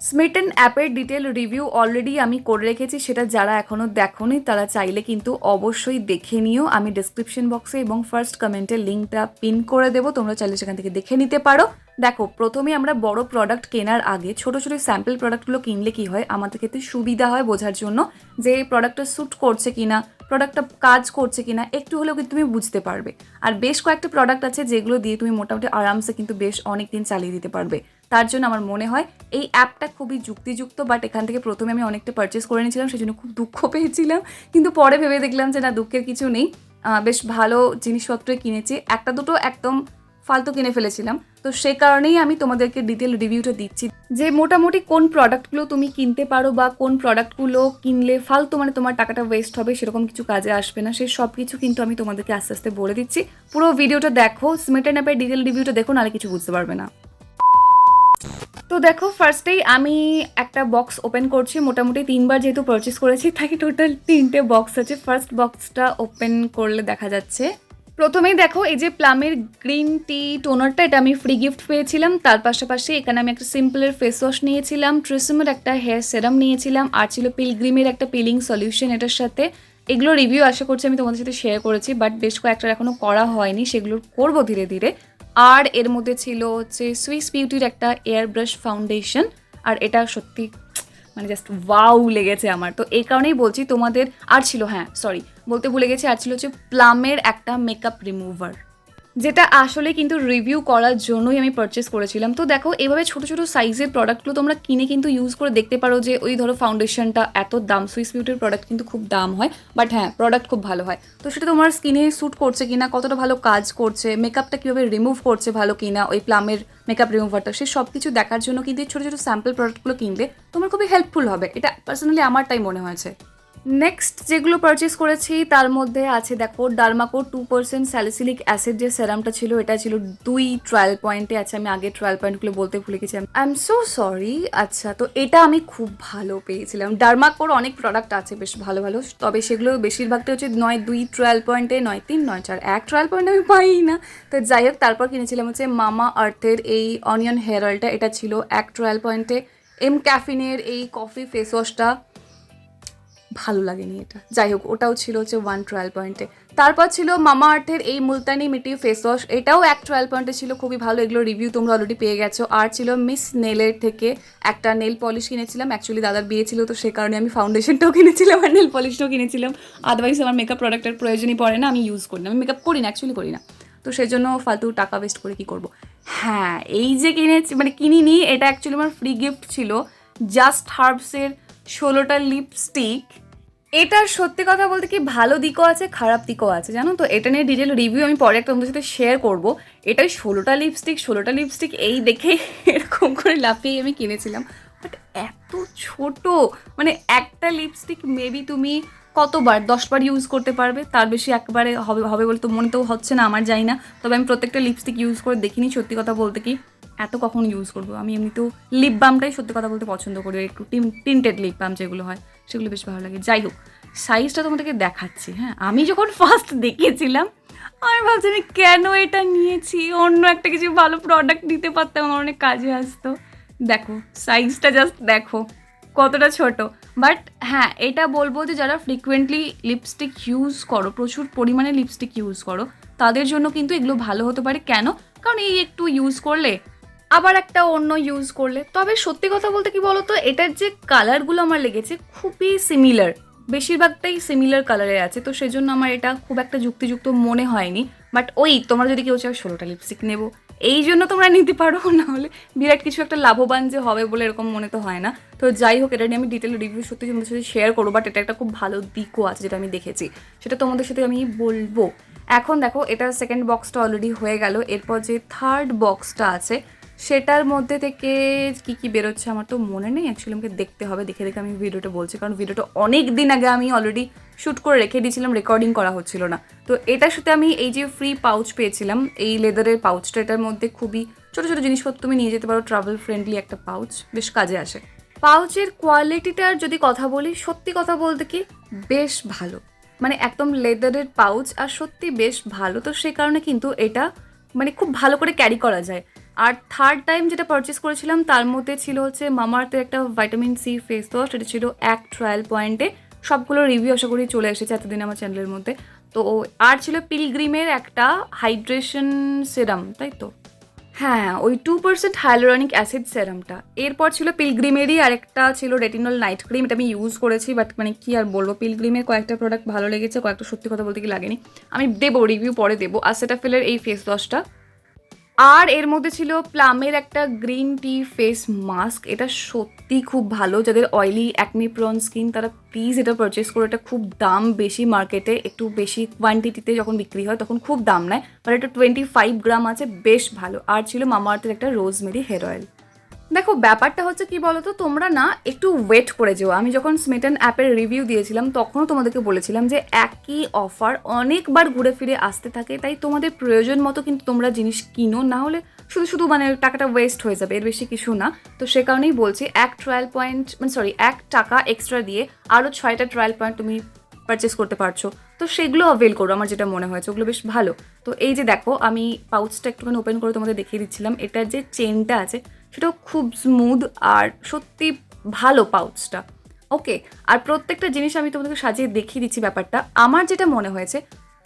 Smeaton অ্যাপের detail review already আমি করে রেখেছি, সেটা যারা এখনও দেখোনি তারা চাইলে কিন্তু অবশ্যই দেখে নিও। আমি ডিসক্রিপশন বক্সে এবং ফার্স্ট কমেন্টের লিঙ্কটা পিন করে দেবো, তোমরা চাইলে সেখান থেকে দেখে নিতে পারো। দেখো, প্রথমে আমরা বড় প্রোডাক্ট কেনার আগে ছোট ছোট স্যাম্পল প্রোডাক্টগুলো কিনলে কি হয়, আমাদের ক্ষেত্রে সুবিধা হয় বোঝার জন্য যে এই প্রোডাক্টটা স্যুট করছে কিনা, প্রোডাক্টটা কাজ করছে কিনা একটু হলেও কিন্তু তুমি বুঝতে পারবে। আর বেশ কয়েকটা প্রোডাক্ট আছে যেগুলো দিয়ে তুমি মোটামুটি আরামসে কিন্তু বেশ অনেক দিন চালিয়ে দিতে পারবে। তার জন্য আমার মনে হয় এই অ্যাপটা খুবই যুক্তিযুক্ত। বাট এখান থেকে প্রথমে আমি অনেকটা পারচেস করে নিয়েছিলাম, সেই জন্য খুব দুঃখ পেয়েছিলাম, কিন্তু পরে ভেবে দেখলাম যে না, দুঃখের কিছু নেই, বেশ ভালো জিনিসপত্রই কিনেছি। একটা দুটো একদম ফালতু কিনে ফেলেছিলাম, তো সেই কারণেই আমি তোমাদেরকে ডিটেল রিভিউটা দিচ্ছি যে মোটামুটি কোন প্রোডাক্টগুলো তুমি কিনতে পারো বা কোন প্রোডাক্টগুলো কিনলে ফালতু মানে তোমার টাকাটা ওয়েস্ট হবে, সেরকম কিছু কাজে আসবে না, সেই সব কিছু কিন্তু আমি তোমাদেরকে আস্তে আস্তে বলে দিচ্ছি। পুরো ভিডিওটা দেখো, স্মিটন অ্যাপের ডিটেল রিভিউটা দেখো, নাহলে কিছু বুঝতে পারবে না। তো দেখো, ফার্স্টেই আমি একটা বক্স ওপেন করছি। মোটামুটি 3বার যেহেতু পারচেস করেছি তাই টোটাল 3টে বক্স আছে। ফার্স্ট বক্সটা ওপেন করলে দেখা যাচ্ছে, প্রথমেই দেখো এই যে প্লামের গ্রিন টি টোনারটা, এটা আমি ফ্রি গিফট পেয়েছিলাম। তার পাশাপাশি এখানে আমি একটা সিম্পলের ফেস ওয়াশ নিয়েছিলাম, ট্রেসমের একটা হেয়ার সেরাম নিয়েছিলাম, আর ছিল পিলগ্রিমের একটা পিলিং সলিউশন এটার সাথে। এগুলো রিভিউ আশা করছি আমি তোমাদের সাথে শেয়ার করেছি, বাট বেশ কয়েকটার এখনও করা হয়নি, সেগুলো করবো ধীরে ধীরে। আর এর মধ্যে ছিল হচ্ছে সুইস বিউটির একটা এয়ার ব্রাশ ফাউন্ডেশন, আর এটা সত্যি মানে জাস্ট ওয়াও লেগেছে আমার, তো এই কারণেই বলছি তোমাদের। আর ছিল, হ্যাঁ সরি বলতে ভুলে গেছি, আর ছিল হচ্ছে প্লামের একটা মেকআপ রিমুভার, যেটা আসলে কিন্তু রিভিউ করার জন্যই আমি পারচেস করেছিলাম। তো দেখো, এভাবে ছোটো ছোটো সাইজের প্রোডাক্টগুলো তোমরা কিনে কিন্তু ইউজ করে দেখতে পারো যে ওই ধরো ফাউন্ডেশনটা এত দাম, সুইস বিউটির প্রোডাক্ট কিন্তু খুব দাম হয়, বাট হ্যাঁ প্রোডাক্ট খুব ভালো হয়। তো সেটা তোমার স্কিনে স্যুট করছে কিনা, কতটা ভালো কাজ করছে, মেকআপটা কীভাবে রিমুভ করছে ভালো কিনা ওই প্লামের মেকআপ রিমুভারটা, সে সব কিছু দেখার জন্য কিন্তু এই ছোটো ছোটো স্যাম্পল প্রোডাক্টগুলো কিনলে তোমার খুবই হেল্পফুল হবে, এটা পার্সোনালি আমার তাই মনে হয়েছে। নেক্সট যেগুলো পারচেস করেছি তার মধ্যে আছে দেখো ডার্মাকো 2% স্যালিসিলিক অ্যাসিড যে সেরামটা ছিল, এটা ছিল 2 ট্রায়াল পয়েন্টে আছে। আমি আগে ট্রায়াল পয়েন্টগুলো বলতে ভুলে গেছি, আই এম সো সরি। আচ্ছা, তো এটা আমি খুব ভালো পেয়েছিলাম। ডার্মাকোর অনেক প্রোডাক্ট আছে বেশ ভালো ভালো, তবে সেগুলো বেশিরভাগটা হচ্ছে নয় 2 ট্রায়াল পয়েন্টে, নয় 3, নয় 4, 1 ট্রায়াল পয়েন্ট আমি পাই না। তো যাই হোক, তারপর কিনেছিলাম হচ্ছে মামা আর্থের এই অনিয়ন হেয়ার অয়েলটা, এটা ছিল 1 ট্রায়াল পয়েন্টে। এম ক্যাফিনের এই কফি ফেস ওয়াশটা ভালো লাগেনি এটা, যাই হোক ওটাও ছিল হচ্ছে 1 ট্রায়াল পয়েন্টে। তারপর ছিল মামা আর্থের এই মুলতানি মিটি ফেস ওয়াশ, এটাও 1 ট্রায়াল পয়েন্টে ছিল, খুবই ভালো, এগুলো রিভিউ তোমরা অলরেডি পেয়ে গেছো। আর ছিল মিস নেলের থেকে একটা নেল পলিশ কিনেছিলাম, অ্যাকচুয়ালি দাদার বিয়ে ছিল তো সে কারণে আমি ফাউন্ডেশনটাও কিনেছিলাম আর নেল পলিশটাও কিনেছিলাম। আদারওয়াইজ আমার মেকআপ প্রোডাক্টের প্রয়োজনই পড়ে না, আমি ইউজ করি না, আমি মেকআপ করি না, অ্যাকচুয়ালি করি না, তো সেই জন্য ফালতু টাকা ওয়েস্ট করে কি করব। হ্যাঁ, এই যে কিনেছি মানে কিনিনি, এটা অ্যাকচুয়ালি আমার ফ্রি গিফট ছিল, জাস্ট হার্বসের 16টা লিপস্টিক। এটার সত্যি কথা বলতে কি ভালো দিকও আছে খারাপ দিকও আছে, জানো তো। এটা নিয়ে ডিটেল রিভিউ আমি পরে একটা তোমাদের সাথে শেয়ার করবো। এটাই 16টা লিপস্টিক এই দেখে এরকম করে লাফিয়ে আমি কিনেছিলাম, বাট এত ছোট, মানে একটা লিপস্টিক মেবি তুমি কতবার 10বার ইউজ করতে পারবে, তার বেশি একবারে হবে হবে বলে তো মনে তো হচ্ছে না আমার, জানি না। তবে আমি প্রত্যেকটা লিপস্টিক ইউজ করে দেখিনি, সত্যি কথা বলতে কি এত কখন ইউজ করবো। আমি এমনিতেও লিপ বামটাই সত্যি কথা বলতে পছন্দ করি, একটু টিন্টেড লিপ বাম যেগুলো হয় সেগুলো বেশ ভালো লাগে। যাই হোক, সাইজটা তোমাদেরকে দেখাচ্ছি। হ্যাঁ, আমি যখন ফার্স্ট দেখেছিলাম আমি ভাবছি আমি কেন এটা নিয়েছি, অন্য একটা কিছু ভালো প্রোডাক্ট নিতে পারতাম, আমার অনেক কাজে আসতো। দেখো সাইজটা জাস্ট দেখো কতটা ছোট। বাট হ্যাঁ, এটা বলবো যে যারা ফ্রিকুয়েন্টলি লিপস্টিক ইউজ করো, প্রচুর পরিমাণে লিপস্টিক ইউজ করো, তাদের জন্য কিন্তু এগুলো ভালো হতে পারে। কেন? কারণ এই একটু ইউজ করলে আবার একটা অন্য ইউজ করলে। তবে সত্যি কথা বলতে কি বলতো, এটার যে কালারগুলো আমার লেগেছে খুবই সিমিলার, বেশিরভাগটাই সিমিলার কালারে আছে, তো সেজন্য আমার এটা খুব একটা যুক্তিযুক্ত মনে হয়নি। বাট ওই তোমরা যদি কেউ চাও 16টা লিপস্টিক নেবো এই জন্য তোমরা নিতে পারো, না হলে বিরাট কিছু একটা লাভবান যে হবে বলে এরকম মনে তো হয় না। তো যাই হোক, এটা নিয়ে আমি ডিটেল রিভিউ সত্যি তোমাদের সাথে শেয়ার করবো, বাট এটা একটা খুব ভালো দিকও আছে যেটা আমি দেখেছি, সেটা তোমাদের সাথে আমি বলবো। এখন দেখো, এটা সেকেন্ড বক্সটা অলরেডি হয়ে গেল, এরপর যে থার্ড বক্সটা আছে সেটার মধ্যে থেকে কী কী বেরোচ্ছে আমার তো মনে নেই, অ্যাকচুয়ালি আমাকে দেখতে হবে, দেখে দেখে আমি ভিডিওটা বলছি, কারণ ভিডিওটা অনেক দিন আগে আমি অলরেডি শ্যুট করে রেখে দিয়েছিলাম, রেকর্ডিং করা হচ্ছিল না। তো এটার সাথে আমি এই যে ফ্রি পাউচ পেয়েছিলাম, এই লেদারের পাউচটা, এটার মধ্যে খুবই ছোটো ছোটো জিনিসপত্র তুমি নিয়ে যেতে পারো, ট্রাভেল ফ্রেন্ডলি একটা পাউচ, বেশ কাজে আসে। পাউচের কোয়ালিটিটার যদি কথা বলি, সত্যি কথা বলতে কি বেশ ভালো, মানে একদম লেদারের পাউচ আর সত্যি বেশ ভালো, তো সে কারণে কিন্তু এটা মানে খুব ভালো করে ক্যারি করা যায়। আর থার্ড টাইম যেটা পারচেস করেছিলাম তার মধ্যে ছিল হচ্ছে মামাআর্থের একটা ভাইটামিন সি ফেস ওয়াশ, এটা ছিল এক ট্রায়াল পয়েন্টে। সবগুলো রিভিউ আশা করি চলে এসেছে এতদিন আমার চ্যানেলের মধ্যে। তো আর ছিল পিলগ্রিমের একটা হাইড্রেশন সেরাম, তাই তো হ্যাঁ, ওই 2% হাইলোরনিক অ্যাসিড সেরামটা। এরপর ছিল পিলগ্রিমেরই আরেকটা ছিল রেটিনল নাইট ক্রিম, এটা আমি ইউজ করেছি, বাট মানে কি আর বলবো, পিলগ্রিমের কয়েকটা প্রোডাক্ট ভালো লেগেছে, কয়েকটা সত্যি কথা বলতে কি লাগেনি। আমি দেবো রিভিউ পরে দেবো। আর সেটাফিলের এই ফেস ওয়াশটা। আর এর মধ্যে ছিল প্লামের একটা গ্রিন টি ফেস মাস্ক, এটা সত্যি খুব ভালো। যাদের অয়েলি অ্যাকনি প্রন স্কিন তারা প্লিজ এটা পারচেস করো। এটা খুব দাম বেশি মার্কেটে, একটু বেশি কোয়ান্টিটিতে যখন বিক্রি হয় তখন খুব দাম নেয়, বাট এটা 25 গ্রাম আছে, বেশ ভালো। আর ছিল মামাআর্থের একটা রোজমেরি হেয়ার অয়েল। দেখো ব্যাপারটা হচ্ছে কি বলো তো, তোমরা না একটু ওয়েট করে যেও। আমি যখন স্মিটন অ্যাপের রিভিউ দিয়েছিলাম তখনও তোমাদেরকে বলেছিলাম যে একই অফার অনেকবার ঘুরে ফিরে আসতে থাকে, তাই তোমাদের প্রয়োজন মতো কিন্তু তোমরা জিনিস কিনো, না হলে শুধু শুধু মানে টাকাটা ওয়েস্ট হয়ে যাবে, এর বেশি কিছু না। তো সে কারণেই বলছি এক ট্রায়াল পয়েন্ট মানে সরি 1 টাকা এক্সট্রা দিয়ে আরও 6টা ট্রায়াল পয়েন্ট তুমি পারচেস করতে পারছো। তো সেগুলো অ্যাভেল করো, আমার যেটা মনে হয়েছে ওগুলো বেশ ভালো। তো এই যে দেখো আমি পাউচটা একটুখানি ওপেন করে তোমাদের দেখিয়ে দিচ্ছিলাম, এটার যে চেনটা আছে সেটাও খুব স্মুথ আর সত্যি ভালো পাউচটা। ওকে, আর প্রত্যেকটা জিনিস আমি তোমাদেরকে সাজিয়ে দেখিয়ে দিচ্ছি। ব্যাপারটা আমার যেটা মনে হয়েছে,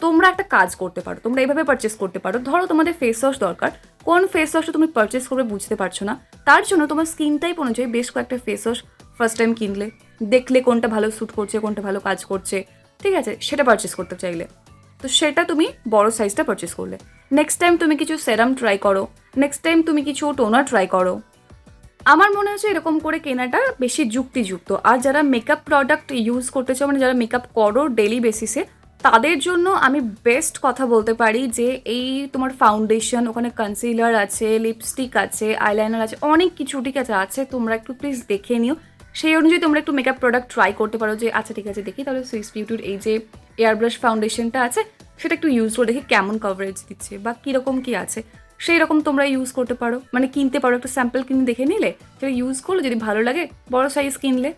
তোমরা একটা কাজ করতে পারো, তোমরা এইভাবে পারচেস করতে পারো। ধরো তোমাদের ফেস ওয়াশ দরকার, কোন ফেস ওয়াশটা তুমি পারচেস করবে বুঝতে পারছো না, তার জন্য তোমার স্কিন টাইপ অনুযায়ী বেশ কয়েকটা ফেস ওয়াশ ফার্স্ট টাইম কিনলে, দেখলে কোনটা ভালো স্যুট করছে, কোনটা ভালো কাজ করছে, ঠিক আছে, সেটা পারচেস করতে চাইলে তো সেটা তুমি বড় সাইজটা পারচেস করলে। নেক্সট টাইম তুমি কিছু সেরাম ট্রাই করো, নেক্সট টাইম তুমি কিছু টোনার ট্রাই করো। আমার মনে হচ্ছে এরকম করে কেনাটা বেশি যুক্তিযুক্ত। আর যারা মেকআপ প্রোডাক্ট ইউজ করতে চাও, মানে যারা মেকআপ করো ডেলি বেসিসে, তাদের জন্য আমি বেস্ট কথা বলতে পারি যে এই তোমার ফাউন্ডেশন, ওখানে কনসিলার আছে, লিপস্টিক আছে, আইলাইনার আছে, অনেক কিছু ঠিক আছে, তোমরা একটু প্লিজ দেখে নিও। সেই অনুযায়ী তোমরা একটু মেকআপ প্রোডাক্ট ট্রাই করতে পারো যে আচ্ছা ঠিক আছে দেখি তাহলে সুইস বিউটির এই যে এয়ার ব্রাশ ফাউন্ডেশনটা আছে সেটা একটু ইউজ করে দেখি কেমন কভারেজ দিচ্ছে বা কীরকম কী আছে, সেই রকম তোমরা ইউজ করতে পারো, মানে কিনতে পারো, একটা স্যাম্পল কিনে দেখে নিলে, সেটা ইউজ করলো, যদি ভালো লাগে বড় সাইজ কিনলে।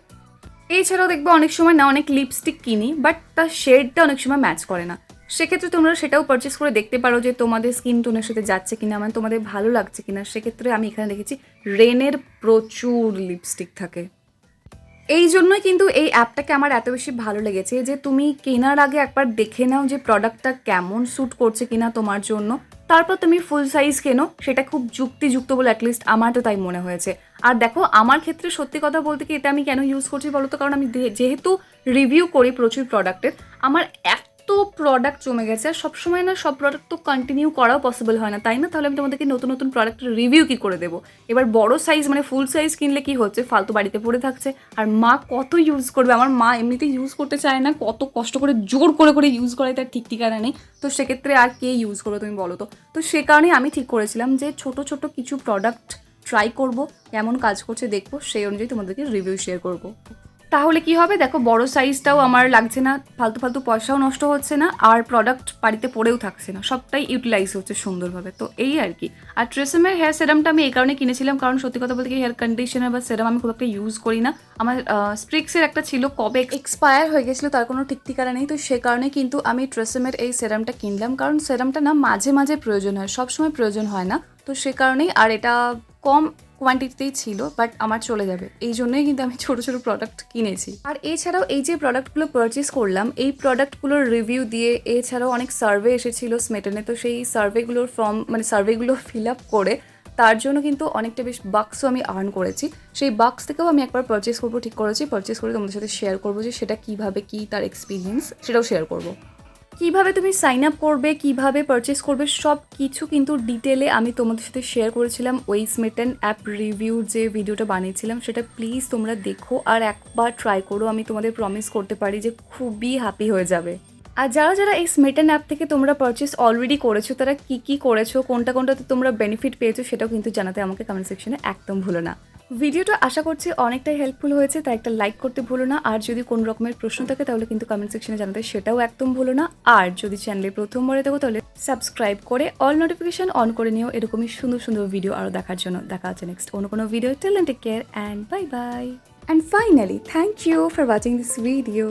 এছাড়াও দেখবে অনেক সময় না অনেক লিপস্টিক কিনি বাট তার শেডটা অনেক সময় ম্যাচ করে না, সেক্ষেত্রে তোমরা সেটাও পারচেস করে দেখতে পারো যে তোমাদের স্কিন টোনের সাথে যাচ্ছে কিনা, মানে তোমাদের ভালো লাগছে কিনা। সেক্ষেত্রে আমি এখানে দেখেছি রেনের প্রচুর লিপস্টিক থাকে। এই জন্যই কিন্তু এই অ্যাপটাকে আমার এত বেশি ভালো লেগেছে যে তুমি কেনার আগে একবার দেখে নাও যে প্রোডাক্টটা কেমন স্যুট করছে কিনা তোমার জন্য, তারপর তুমি ফুল সাইজ কেনো, সেটা খুব যুক্তিযুক্ত বলে অ্যাটলিস্ট আমার তো তাই মনে হয়েছে। আর দেখো আমার ক্ষেত্রে সত্যি কথা বলতে কি এটা আমি কেন ইউজ করছি বলো তো, কারণ আমি যেহেতু রিভিউ করি প্রচুর প্রোডাক্টের, আমার এত প্রোডাক্ট জমে গেছে। আর সবসময় না সব প্রোডাক্ট তো কন্টিনিউ করাও পসিবল হয় না, তাই না? তাহলে আমি তোমাদেরকে নতুন নতুন প্রোডাক্টের রিভিউ কী করে দেবো। এবার বড় সাইজ মানে ফুল সাইজ কিনলে কি হচ্ছে, ফালতু বাড়িতে পড়ে থাকছে, আর মা কত ইউজ করবে, আমার মা এমনিতেই ইউজ করতে চায় না, কত কষ্ট করে জোর করে করে ইউজ করে তার ঠিক ঠিকানা নেই। তো সেক্ষেত্রে আর কে ইউজ করবে তুমি বলো তো। তো সে কারণেই আমি ঠিক করেছিলাম যে ছোট ছোট কিছু প্রোডাক্ট ট্রাই করব, কেমন কাজ করছে দেখবো, সেই অনুযায়ী তোমাদেরকে রিভিউ শেয়ার করবো। তাহলে কি হবে দেখো, বড় সাইজটাও আমার লাগছে না, ফালতু ফালতু পয়সাও নষ্ট হচ্ছে না, আর প্রোডাক্ট বাড়িতে পড়েও থাকছে না, সবটাই ইউটিলাইজ হচ্ছে সুন্দরভাবে। তো এই আর কি। আর ট্রেসেমের হেয়ার সেরামটা আমি এই কারণে কিনেছিলাম, কারণ সত্যি কথা বলতে কি হেয়ার কন্ডিশনার বা সেরাম আমি খুব একটা ইউজ করি না। আমার স্প্রিক্সের একটা ছিল, কবে এক্সপায়ার হয়ে গেছিলো তার কোনো ঠিক ঠিকানা নেই। তো সে কারণে কিন্তু আমি ট্রেসেমের এই সেরামটা কিনলাম, কারণ সেরামটা না মাঝে মাঝে প্রয়োজন হয়, সবসময় প্রয়োজন হয় না। তো সে কারণেই, আর এটা কম কোয়ান্টিটিতেই ছিল, বাট আমার চলে যাবে, এই জন্যই কিন্তু আমি ছোটো ছোটো প্রোডাক্ট কিনেছি। আর এছাড়াও এই যে প্রোডাক্টগুলো পারচেস করলাম, এই প্রোডাক্টগুলোর রিভিউ দিয়ে এছাড়াও অনেক সার্ভে এসেছিলো স্মেটনে, তো সেই সার্ভেগুলোর ফর্ম মানে সার্ভেগুলো ফিল আপ করে তার জন্য কিন্তু অনেকটা বেশ বাক্সও আমি আর্ন করেছি। সেই বাক্স থেকেও আমি একবার পারচেস করবো ঠিক করেছি, পারচেস করে তোমাদের সাথে শেয়ার করবো যে সেটা কীভাবে কী তার এক্সপিরিয়েন্স, সেটাও শেয়ার করবো। কীভাবে তুমি সাইন আপ করবে, কীভাবে পারচেস করবে, সব কিছু কিন্তু ডিটেলে আমি তোমাদের সাথে শেয়ার করেছিলাম ওই স্মিটন অ্যাপ রিভিউর যে ভিডিওটা বানিয়েছিলাম, সেটা প্লিজ তোমরা দেখো আর একবার ট্রাই করো। আমি তোমাদের প্রমিস করতে পারি যে খুবই হ্যাপি হয়ে যাবে। আর যারা যারা এই স্মিটন অ্যাপ থেকে তোমরা পারচেস অলরেডি করেছো, তারা কী কী করেছো, কোনটা কোনটাতে তোমরা বেনিফিট পেয়েছো, সেটাও কিন্তু জানাতে আমাকে কমেন্ট সেকশনে একদম ভুলো না। ভিডিওটা আশা করছি অনেকটাই হেল্পফুল হয়েছে, তাই একটা লাইক করতে ভুলো না। আর যদি কোনো রকমের প্রশ্ন থাকে তাহলে কিন্তু কমেন্ট সেকশনে জানাতে সেটাও একদম ভুলো না। আর যদি চ্যানেলে প্রথমবারে থাকো তাহলে সাবস্ক্রাইব করে অল নোটিফিকেশন অন করে নিও এরকমই সুন্দর সুন্দর ভিডিও আরও দেখার জন্য। দেখা হচ্ছে নেক্সট অন্য কোনো video. Till then take care and bye bye. And finally thank you for watching this video.